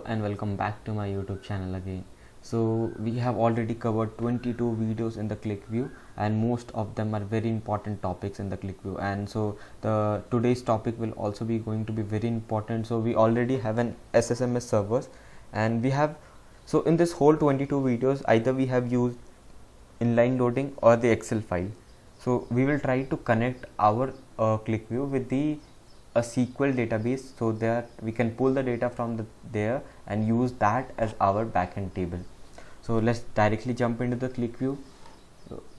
and welcome back to my YouTube channel again. So we have already covered 22 videos in the QlikView, and most of them are very important topics in the QlikView, and so the today's topic will also be going to be very important. So we already have an SSMS servers, and we have, so in this whole 22 videos either we have used inline loading or the Excel file. So we will try to connect our QlikView with the a SQL database so that we can pull the data from there and use that as our backend table. So let's directly jump into the QlikView.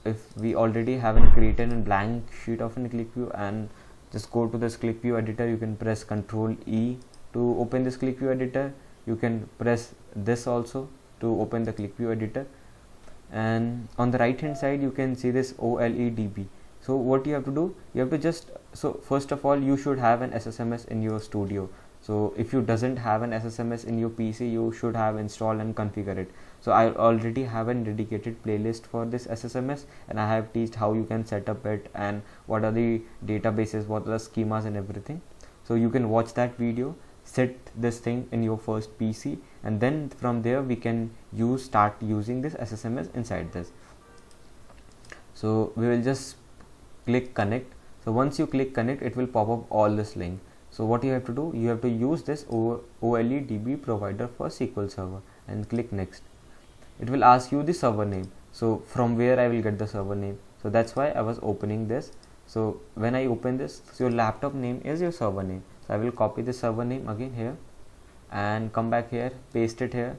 If we already haven't created a blank sheet of a QlikView, and just go to this QlikView editor, you can press Ctrl E to open this QlikView editor. You can press this also to open the QlikView editor, and on the right hand side you can see this OLEDB. So what you have to do, you have to just, so first of all you should have an SSMS in your studio. So if you doesn't have an SSMS in your PC, you should have installed and configure it. So I already have a dedicated playlist for this SSMS, and I have teached how you can set up it and what are the databases, what are the schemas and everything. So you can watch that video, set this thing in your first PC, and then from there we can start using this SSMS inside this. So we will just click connect. So once you click connect, it will pop up all this link. So what you have to do, you have to use this OLEDB provider for SQL Server and click next. It will ask you the server name. So from where I will get the server name? So that's why I was opening this. So when I open this, so your laptop name is your server name. So I will copy the server name again here and come back here, paste it here.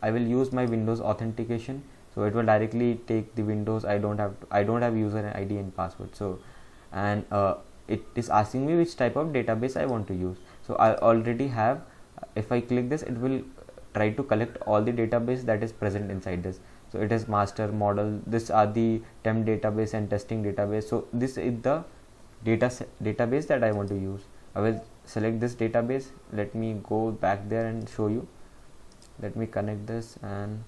I will use my Windows authentication. So it will directly take the Windows. I don't have user ID and password. So and it is asking me which type of database I want to use. So I already have, if I click this, it will try to collect all the database that is present inside this. So it is master, model, this are the temp database and testing database. So this is the database that I want to use. I will select this database. Let me go back there and show you. Let me connect this, and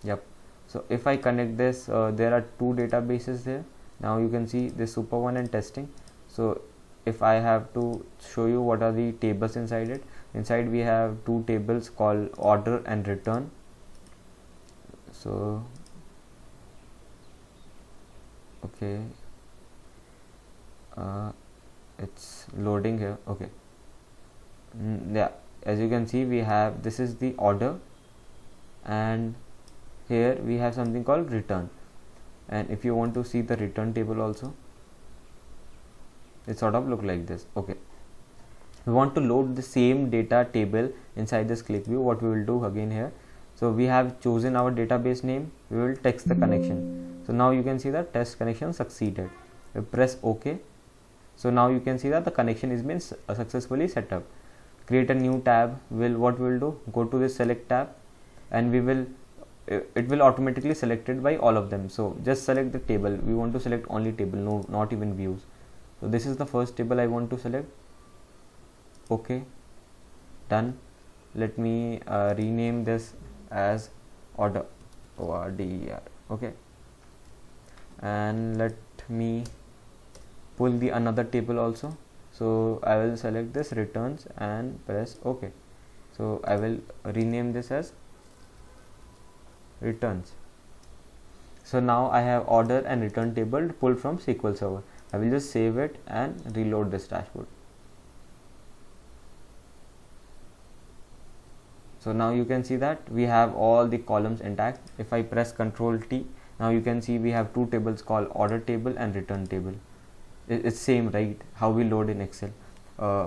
yep. So if I connect this, there are two databases there. Now you can see this super one and testing. So if I have to show you what are the tables inside it, inside we have two tables called order and return. So okay, it's loading here. Okay, yeah, as you can see we have, this is the order, and here we have something called return. And if you want to see the return table also, it sort of look like this. Okay, we want to load the same data table inside this QlikView. What we will do again here, so we have chosen our database name, we will text the connection. So now you can see that test connection succeeded. We press OK. So now you can see that the connection is been successfully set up. Create a new tab. What we will do, go to this select tab, and it will automatically selected by all of them. So just select the table. We want to select only table, no, not even views. So this is the first table I want to select. Okay, done. Let me rename this as order, ORDER. Okay, and let me pull the another table also. So I will select this returns and press OK. So I will rename this as returns. So now I have order and return table pulled from SQL Server. I will just save it and reload this dashboard. So now you can see that we have all the columns intact. If I press Ctrl T, now you can see we have two tables called order table and return table. It's same, right, how we load in Excel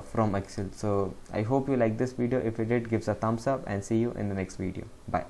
from Excel. So I hope you like this video. If you did, give a thumbs up, and see you in the next video. Bye.